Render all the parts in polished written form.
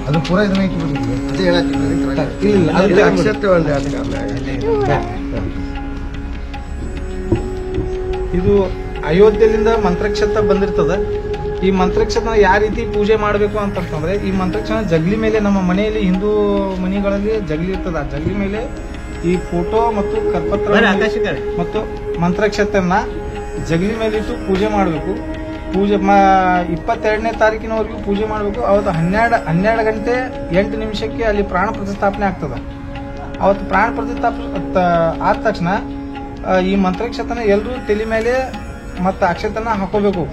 ಅದು ಪೂರ ಇದನ್ನ ಇಟ್ಬಿಟ್ಟಿದ್ವಿ. ಇದು ಅಯೋಧ್ಯೆಯಿಂದ ಮಂತ್ರಕ್ಷತ ಬಂದಿರ್ತದ. ಈ ಮಂತ್ರಕ್ಷತನ ಯಾವ ರೀತಿ ಪೂಜೆ ಮಾಡಬೇಕು ಅಂತಂತಂದ್ರೆ, ಈ ಮಂತ್ರಕ್ಷಣ ಜಗಲಿ ಮೇಲೆ, ನಮ್ಮ ಮನೆಯಲ್ಲಿ ಹಿಂದೂ ಮನೆಗಳಲ್ಲಿ ಜಗಲಿ ಇರ್ತದ, ಆ ಜಗಲಿ ಮೇಲೆ ಈ ಫೋಟೋ ಮತ್ತು ಕರ್ಪತ್ರ ಮತ್ತು ಮಂತ್ರಕ್ಷತನ ಜಗಲಿ ಮೇಲೆ ಇಟ್ಟು ಪೂಜೆ ಮಾಡಬೇಕು. ಪೂಜೆ 22ನೇ ತಾರೀಕಿನವರೆಗೂ ಪೂಜೆ ಮಾಡಬೇಕು. ಅವತ್ತು 12 ಗಂಟೆ 8 ನಿಮಿಷಕ್ಕೆ ಅಲ್ಲಿ ಪ್ರಾಣ ಪ್ರತಿಷ್ಠಾಪನೆ ಆಗ್ತದ. ಅವತ್ತು ಪ್ರಾಣ ಪ್ರತಿಷ್ಠಾಪನೆ ಆದ ತಕ್ಷಣ ಈ ಮಂತ್ರಕ್ಷತನ ಎಲ್ಲರೂ ತಲೆ ಮೇಲೆ ಮತ್ತು ಅಕ್ಷತನ ಹಾಕೋಬೇಕು.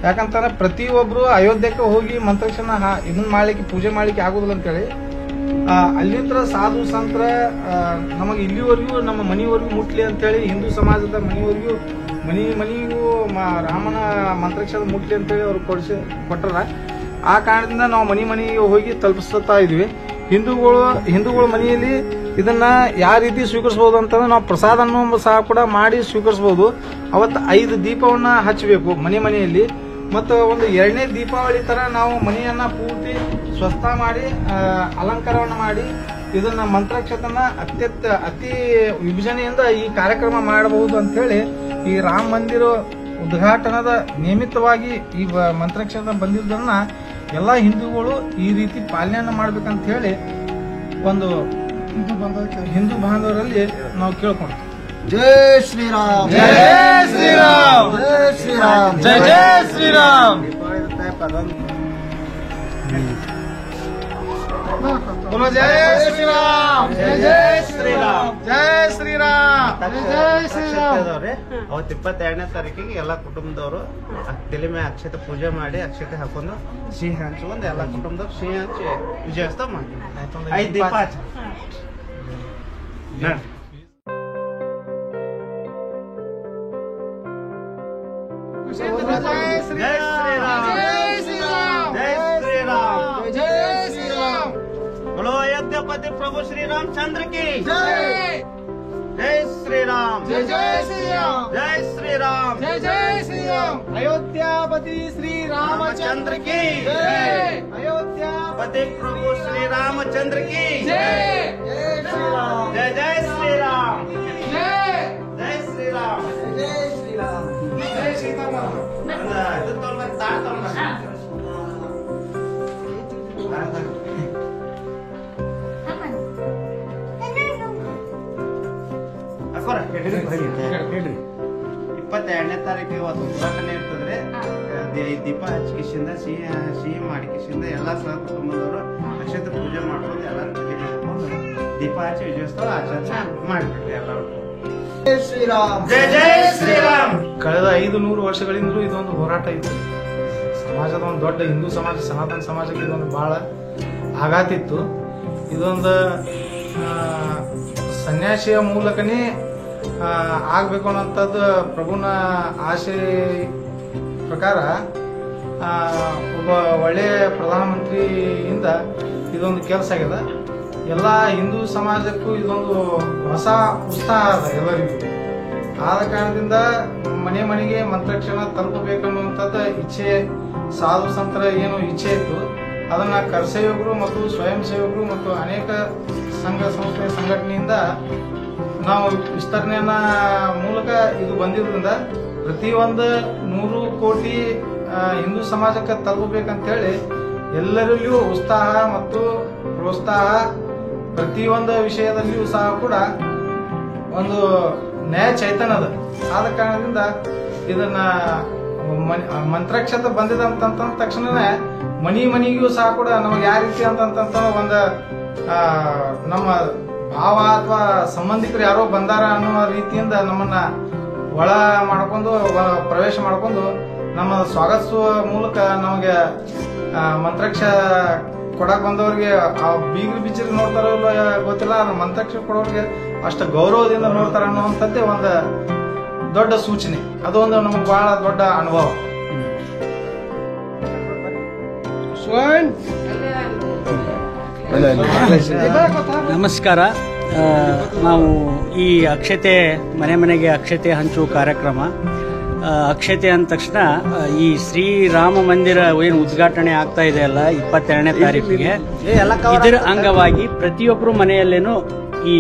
ಯಾಕಂತಂದ್ರೆ ಪ್ರತಿಯೊಬ್ಬರು ಅಯೋಧ್ಯಕ್ಕೆ ಹೋಗಿ ಮಂತ್ರಕ್ಷನ ಇದನ್ನ ಮಾಡ್ಲಿಕ್ಕೆ, ಪೂಜೆ ಮಾಡ್ಲಿಕ್ಕೆ ಆಗೋದಿಲ್ಲ ಅಂತೇಳಿ ಅಲ್ಲಿಂದ ಸಾಧು ಸಂತರ ನಮಗೆ ಇಲ್ಲಿವರೆಗೂ ನಮ್ಮ ಮನೆಯವರೆಗೂ ಮುಟ್ಲಿ ಅಂತೇಳಿ ಹಿಂದೂ ಸಮಾಜದ ಮನೆಗೂ ರಾಮನ ಮಂತ್ರಕ್ಷದ ಮುಟ್ಲಿ ಅಂತೇಳಿ ಅವ್ರು ಕೊಟ್ಟರ. ಆ ಕಾರಣದಿಂದ ನಾವು ಮನೆಗೆ ಹೋಗಿ ತಲುಪಿಸ್ತಾ ಇದ್ವಿ. ಹಿಂದೂಗಳು ಮನೆಯಲ್ಲಿ ಇದನ್ನ ಯಾವ ರೀತಿ ಸ್ವೀಕರಿಸಬಹುದು ಅಂತಂದ್ರೆ, ನಾವು ಪ್ರಸಾದವನ್ನು ಸಹ ಕೂಡ ಮಾಡಿ ಸ್ವೀಕರಿಸಬಹುದು. ಅವತ್ತು 5 ದೀಪವನ್ನ ಹಚ್ಚಬೇಕು ಮನೆಯಲ್ಲಿ. ಮತ್ತು ಒಂದು 2ನೇ ದೀಪಾವಳಿ ತರ ನಾವು ಮನೆಯನ್ನ ಪೂರ್ತಿ ಸ್ವಚ್ಛ ಮಾಡಿ ಅಲಂಕಾರವನ್ನ ಮಾಡಿ ಇದನ್ನ ಮಂತ್ರಕ್ಷತನ ಅತಿ ವಿಭಜನೆಯಿಂದ ಈ ಕಾರ್ಯಕ್ರಮ ಮಾಡಬಹುದು ಅಂತ ಹೇಳಿ ಈ ರಾಮ ಮಂದಿರ ಉದ್ಘಾಟನದ ನಿಯಮಿತವಾಗಿ ಈ ಮಂತ್ರಕ್ಷತ ಬಂದಿದ್ದನ್ನ ಎಲ್ಲಾ ಹಿಂದೂಗಳು ಈ ರೀತಿ ಪಾಲನೆಯನ್ನ ಮಾಡ್ಬೇಕಂತ ಹೇಳಿ ಒಂದು ಹಿಂದೂ ಬಾಂಧವರಲ್ಲಿ ನಾವು ಕೇಳ್ಕೊಂಡ್ವಿ. ಜೈ ಶ್ರೀರಾಮ್, ಜೈ ಶ್ರೀರಾಮ್, ಜೈ ಶ್ರೀರಾಮ್, ಜೈ ಜೈ ಶ್ರೀರಾಮ್. ಜೈ ಶ್ರೀರಾಮ್, ಜೈ ಜೈ ಶ್ರೀರಾಮ್, ಜೈ ಶ್ರೀರಾಮ್, ಜೈ ಶ್ರೀರಾಮ್. ಅವತ್ತು 22ನೇ ತಾರೀಕಿಗೆ ಎಲ್ಲ ಕುಟುಂಬದವರು ತಲೆ ಮೇಲೆ ಅಕ್ಷತೆ ಪೂಜೆ ಮಾಡಿ ಅಕ್ಷತೆ ಹಾಕೊಂಡು ಸಿಹಿ ಹಂಚ್ಕೊಂಡು ಎಲ್ಲ ಕುಟುಂಬದವ್ರು ಸಿಹಿ ಹಂಚಿ ವಿಜಯೋತ್ಸವ ಮಾಡಿ 5 ದೀಪ ಹಚ್ಚಿ. ಜೈ ಶ್ರೀರಾಮ್, ಜೈ ಶ್ರೀರಾಮ್, ಜೈ ಶ್ರೀರಾಮ್, ಜೈ ಶ್ರೀರಾಮ್. बोलो अयोध्यापति प्रभु श्री रामचंद्र की जय. जय श्री राम, जय जय श्री राम, जय श्री राम, जय जय श्री राम. अयोध्यापति श्री रामचंद्र की जय. अयोध्यापति प्रभु श्री रामचंद्र की जय. ಜೈ ಶ್ರೀರಾಮ್, जय जय श्री राम, जय जय श्री राम. ಜೈ ಶ್ರೀರಾಮ್. जय सीताराम. ಇದು ತೊಗೊಂಡ್ಬರ್ರಿ, ತಾಟ್ ತೊಗೊಂಡ್ಬರ್ರಿ. ಅಕ್ಕೋರ, ಹೇಳ್ರಿ. 22ನೇ ತಾರೀಕು ಇವತ್ತು ಉದ್ಘಾಟನೆ ಇರ್ತದ್ರೆ, ದೀಪ ಹಚ್ಚಿಕಿಸಿಂದ ಸಿಹಿ ಮಾಡಿಕಿಸಿಂದ ಎಲ್ಲ ಸಹ ಕುಟುಂಬದವರು ಅಕ್ಷತೆ ಪೂಜೆ ಮಾಡ್ಕೊಂಡು ಎಲ್ಲ ದೀಪ ಹಚ್ಚಿ ವಿಜಯೋತ್ಸವ ಆಚರಣೆ ಮಾಡಿಬಿಟ್ರಿ ಎಲ್ಲರೂ. ಜೈ ಶ್ರೀರಾಮ್, ಜೈ ಜೈ ಶ್ರೀರಾಮ್. ಕಳೆದ 500 ವರ್ಷಗಳಿಂದಲೂ ಇದೊಂದು ಹೋರಾಟ ಇತ್ತು. ಸಮಾಜದ ಒಂದು ದೊಡ್ಡ ಹಿಂದೂ ಸಮಾಜ, ಸನಾತನ ಸಮಾಜಕ್ಕೆ ಇದೊಂದು ಬಹಳ ಆಘಾತ ಇತ್ತು. ಇದೊಂದು ಸನ್ಯಾಸಿಯ ಮೂಲಕನೇ ಆಗ್ಬೇಕು ಅನ್ನೋಂಥದ್ದು ಪ್ರಭುನ ಆಸೆ ಪ್ರಕಾರ ಒಬ್ಬ ಒಳ್ಳೆಯ ಪ್ರಧಾನಮಂತ್ರಿಯಿಂದ ಇದೊಂದು ಕೆಲಸ ಆಗ್ಯದ. ಎಲ್ಲ ಹಿಂದೂ ಸಮಾಜಕ್ಕೂ ಇದೊಂದು ಹೊಸ ಉತ್ಸಾಹ ಅದ ಎಲ್ಲರಿಗೂ. ಆದ ಕಾರಣದಿಂದ ಮನೆಗೆ ಮಂತ್ರಕ್ಷಣ ತಲುಪಬೇಕನ್ನುವಂಥದ್ದು ಇಚ್ಛೆ, ಸಾಧು ಸಂತರ ಏನು ಇಚ್ಛೆ ಇತ್ತು ಅದನ್ನ ಕರಸೇವಕರು ಮತ್ತು ಸ್ವಯಂ ಸೇವಕರು ಮತ್ತು ಅನೇಕ ಸಂಘ ಸಂಸ್ಥೆ ಸಂಘಟನೆಯಿಂದ ನಾವು ವಿಸ್ತರಣೆಯನ್ನ ಮೂಲಕ ಇದು ಬಂದಿದ್ರಿಂದ ಪ್ರತಿಯೊಂದು 100 ಕೋಟಿ ಹಿಂದೂ ಸಮಾಜಕ್ಕೆ ತಲುಪಬೇಕಂತೇಳಿ ಎಲ್ಲರಲ್ಲಿಯೂ ಉತ್ಸಾಹ ಮತ್ತು ಪ್ರೋತ್ಸಾಹ, ಪ್ರತಿಯೊಂದು ವಿಷಯದಲ್ಲಿಯೂ ಸಹ ಕೂಡ ಒಂದು ನ್ಯಾಯ ಚೈತನ್ಯ ಅದ. ಆದ ಕಾರಣದಿಂದ ಇದನ್ನ ಮಂತ್ರಕ್ಷತ ಬಂದಿದಂತ ತಕ್ಷಣನೇ ಮನಿಗೂ ಸಹ ಕೂಡ ನಮಗೆ ಯಾವ ರೀತಿ ಅಂತಂತ ಒಂದು ನಮ್ಮ ಭಾವ ಅಥವಾ ಸಂಬಂಧಿಕರು ಯಾರೋ ಬಂದಾರ ಅನ್ನೋ ರೀತಿಯಿಂದ ನಮ್ಮನ್ನ ಒಳ ಮಾಡ್ಕೊಂಡು ಪ್ರವೇಶ ಮಾಡ್ಕೊಂಡು ನಮ್ಮ ಸ್ವಾಗತಿಸುವ ಮೂಲಕ ನಮಗೆ ಮಂತ್ರಕ್ಷ ಕೊಡಕ್ ಬಂದವ್ರಿಗೆ ಬೀಗ್ರಿ ಬಿಚ್ಚಿರಿ ನೋಡ್ತಾರೋ ಇಲ್ಲ ಗೊತ್ತಿಲ್ಲ, ಮಂತ್ರಕ್ಷ ಕೊಡೋರಿಗೆ ಅಷ್ಟು ಗೌರವದಿಂದ ನೋಡ್ತಾರ ಅನ್ನುವಂಥದ್ದೇ ಒಂದು ದೊಡ್ಡ ಸೂಚನೆ. ಅದೊಂದು ನಮಗೆ ಬಹಳ ದೊಡ್ಡ ಅನುಭವ. ನಮಸ್ಕಾರ. ನಾವು ಈ ಅಕ್ಷತೆ ಮನೆಗೆ ಅಕ್ಷತೆ ಹಂಚುವ ಕಾರ್ಯಕ್ರಮ ಅಕ್ಷತೆ ಅಂದ ತಕ್ಷಣ ಈ ಶ್ರೀರಾಮ ಮಂದಿರ ಏನು ಉದ್ಘಾಟನೆ ಆಗ್ತಾ ಇದೆ ಅಲ್ಲ 22ನೇ ತಾರೀಕಿಗೆ, ಇದರ ಅಂಗವಾಗಿ ಪ್ರತಿಯೊಬ್ಬರು ಮನೆಯಲ್ಲೇನು ಈ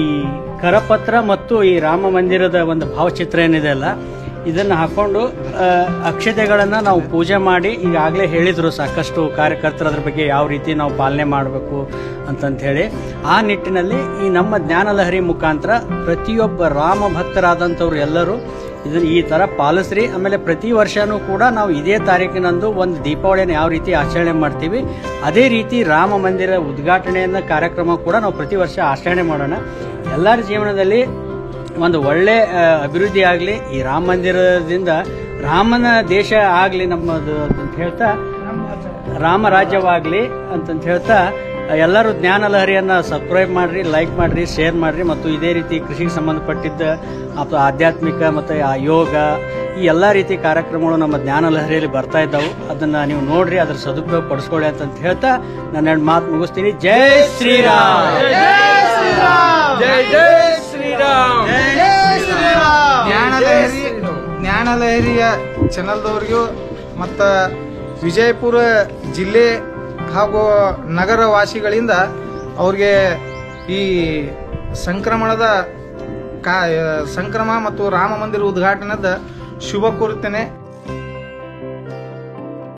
ಕರಪತ್ರ ಮತ್ತು ಈ ರಾಮ ಮಂದಿರದ ಒಂದು ಭಾವಚಿತ್ರ ಏನಿದೆ ಅಲ್ಲ, ಇದನ್ನು ಹಾಕೊಂಡು ಅಕ್ಷತೆಗಳನ್ನು ನಾವು ಪೂಜೆ ಮಾಡಿ, ಈಗಾಗಲೇ ಹೇಳಿದ್ರು ಸಾಕಷ್ಟು ಕಾರ್ಯಕರ್ತರು ಅದ್ರ ಬಗ್ಗೆ ಯಾವ ರೀತಿ ನಾವು ಪಾಲನೆ ಮಾಡಬೇಕು ಅಂತಂತ ಹೇಳಿ. ಆ ನಿಟ್ಟಿನಲ್ಲಿ ಈ ನಮ್ಮ ಜ್ಞಾನಲಹರಿ ಮುಖಾಂತರ ಪ್ರತಿಯೊಬ್ಬ ರಾಮ ಭಕ್ತರಾದಂಥವ್ರು ಎಲ್ಲರೂ ಇದನ್ನು ಈ ಥರ ಪಾಲಿಸ್ರಿ. ಆಮೇಲೆ ಪ್ರತಿ ವರ್ಷನೂ ಕೂಡ ನಾವು ಇದೇ ತಾರೀಕಿನಂದು ಒಂದು ದೀಪಾವಳಿಯನ್ನು ಯಾವ ರೀತಿ ಆಚರಣೆ ಮಾಡ್ತೀವಿ, ಅದೇ ರೀತಿ ರಾಮ ಮಂದಿರ ಉದ್ಘಾಟನೆಯನ್ನ ಕಾರ್ಯಕ್ರಮ ಕೂಡ ನಾವು ಪ್ರತಿ ವರ್ಷ ಆಚರಣೆ ಮಾಡೋಣ. ಎಲ್ಲರ ಜೀವನದಲ್ಲಿ ಒಂದು ಒಳ್ಳೆ ಅಭಿವೃದ್ಧಿ ಆಗಲಿ, ಈ ರಾಮ ಮಂದಿರದಿಂದ ರಾಮನ ದೇಶ ಆಗಲಿ ನಮ್ಮದು ಅಂತ ಹೇಳ್ತಾ, ರಾಮ ರಾಜ್ಯವಾಗಲಿ ಅಂತಂತ ಹೇಳ್ತಾ ಎಲ್ಲರೂ ಜ್ಞಾನಲಹರಿಯನ್ನು ಸಬ್ಸ್ಕ್ರೈಬ್ ಮಾಡಿರಿ, ಲೈಕ್ ಮಾಡಿರಿ, ಶೇರ್ ಮಾಡಿರಿ. ಮತ್ತು ಇದೇ ರೀತಿ ಕೃಷಿಗೆ ಸಂಬಂಧಪಟ್ಟಿದ್ದ ಅಥವಾ ಆಧ್ಯಾತ್ಮಿಕ ಮತ್ತು ಯೋಗ ಈ ಎಲ್ಲ ರೀತಿ ಕಾರ್ಯಕ್ರಮಗಳು ನಮ್ಮ ಜ್ಞಾನಲಹರಿಯಲ್ಲಿ ಬರ್ತಾ ಇದ್ದಾವೆ. ಅದನ್ನು ನೀವು ನೋಡ್ರಿ, ಅದ್ರ ಸದುಪಯೋಗ ಪಡಿಸ್ಕೊಳ್ಳಿ ಅಂತಂತ ಹೇಳ್ತಾ ನನ್ನ 2 ಮಾತು ಮುಗಿಸ್ತೀನಿ. ಜೈ ಶ್ರೀರಾಮ್, ಜೈ ಜೈ ಶ್ರೀರಾಮ್. ಜ್ಞಾನಲಹರಿಯ ಚಾನಲ್ದವ್ರಿಗೂ ಮತ್ತು ವಿಜಯಪುರ ಜಿಲ್ಲೆ ಹಾಗೂ ನಗರ ವಾಸಿಗಳಿಂದ ಅವ್ರಿಗೆ ಈ ಸಂಕ್ರಮ ಮತ್ತು ರಾಮ ಮಂದಿರ ಉದ್ಘಾಟನೆದ ಶುಭ ಕೋರುತ್ತೇನೆ.